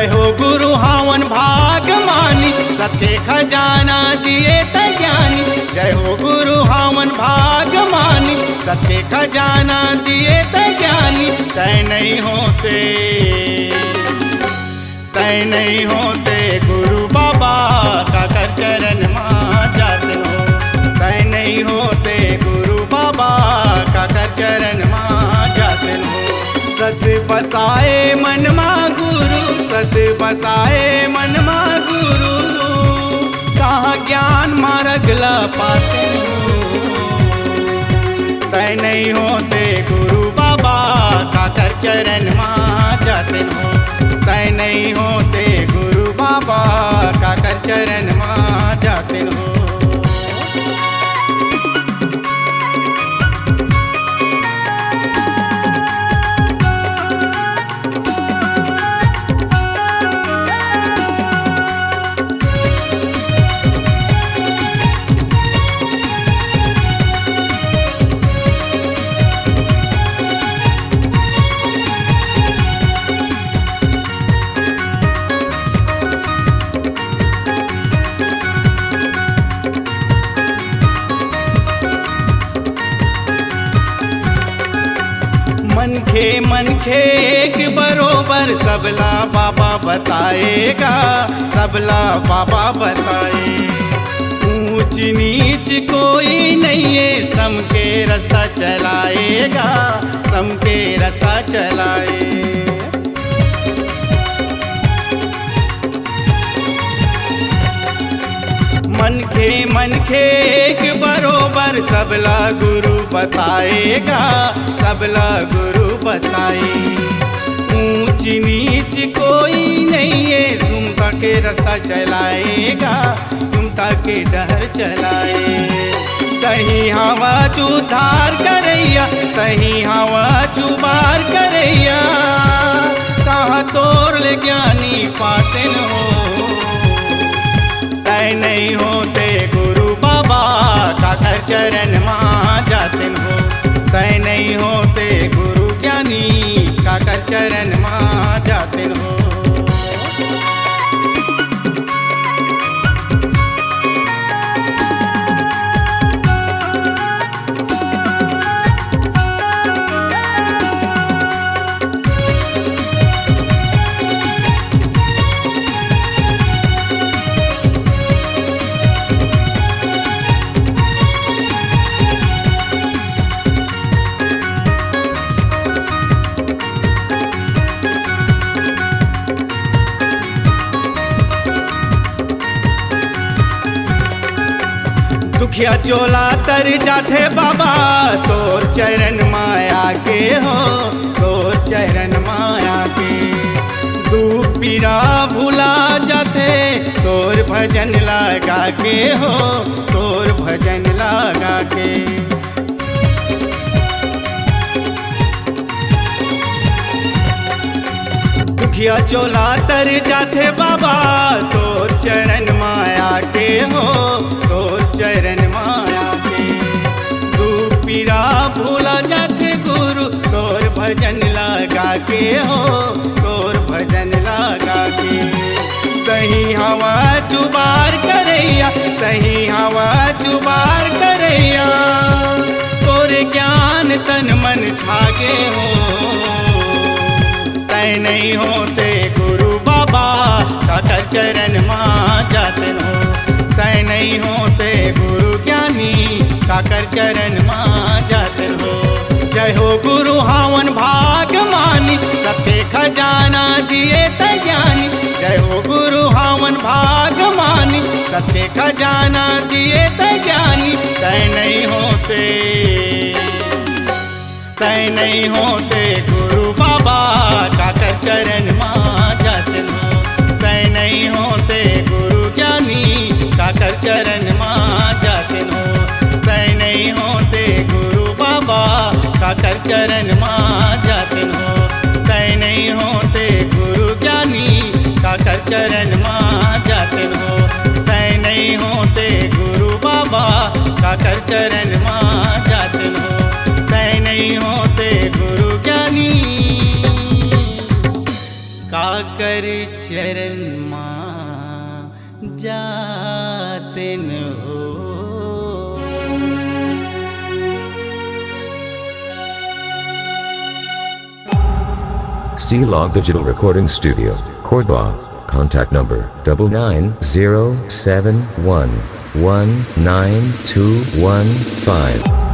जय हो गुरु हावन भाग मानी, सत्य खजाना दिए त ज्ञानी। जय हो गुरु हावन भाग मानी, सत्य खजाना दिए त ज्ञानी। तय नहीं होते, तय नहीं होते गुरु बाबा का कर चरण मां जाते हो। तय नहीं होते गुरु बाबा का कर चरण मां जाते हो। सत बसाए मन मा गुरु, सत बसाए मन मा गुरु, कहाँ ज्ञान मार्ग ला पाते हो। तय नहीं होते गुरु बाबा का कर चरण मां जाते हो। तय नहीं होते गुरु बाबा का कर चरण मां जाते हो। मनखे एक बरोबर सबला बाबा बताएगा, सबला बाबा बताए। ऊंच नीच कोई नहीं है, सम के रास्ता चलाएगा, सम के रास्ता चलाए। मनखे एक बरोबर सबला गुरु बताएगा, सबला गुरु बताए। ऊंच नीच कोई नहीं है, सुमता के रास्ता चलाएगा, सुमता के डर चलाए। तहीं हवा चुधार करैया, तहीं हवा चुबार करैया, कहाँ तोर ले ज्ञानी पाते हो। तय नहीं होते गुरु बाबा का कर चरण मां जाते हो। तय नहीं होते गुरु ज्ञानी का कर चरण मां जाते हो। दुखिया चोला तर जाते बाबा, तोर चरण माया के हो, तोर चरण माया के। दुख पीरा भुला जाते, तोर भजन लगा के हो, तोर भजन लगा के। दुखिया चोला तर जाते बाबा, तोर चरण माया के हो, तोर चरण माया के। दुख पीरा भूला जाते गुरु, तोर भजन लगा के हो, तोर भजन लगा के। तहीं हवा चुबार करैया, तहीं हवा चुबार करैया, तोरे ज्ञान तन मन छागे हो। तय नहीं होते गुरु बाबा का कर चरण मां जाते हो। तय नहीं होते गुरु ज्ञानी का कर चरण मां जाते हो। जय हो गुरु हावन भाग मानी, सत्य खजाना दिए त ज्ञानी। जय हो गुरु हावन भाग मानी, सत्य खजाना दिए त ज्ञानी। तय नहीं होते, तय नहीं होते गुरु बाबा का कर चरण मां जाते हो। तय नहीं होते गुरु ज्ञानी का कर चरण मां जाते हो। तय नहीं होते गुरु बाबा का कर चरण मां जाते हो। तय नहीं होते गुरु ज्ञानी का कर चरण मां जाते हो। तय नहीं होते गुरु बाबा का कर चरण मां जाते हो। तय नहीं होते गुरु ज्ञानी का कर काकर चरण मां जातिन हो। C-Log Digital Recording Studio, Cordoba. Contact number 9907119215.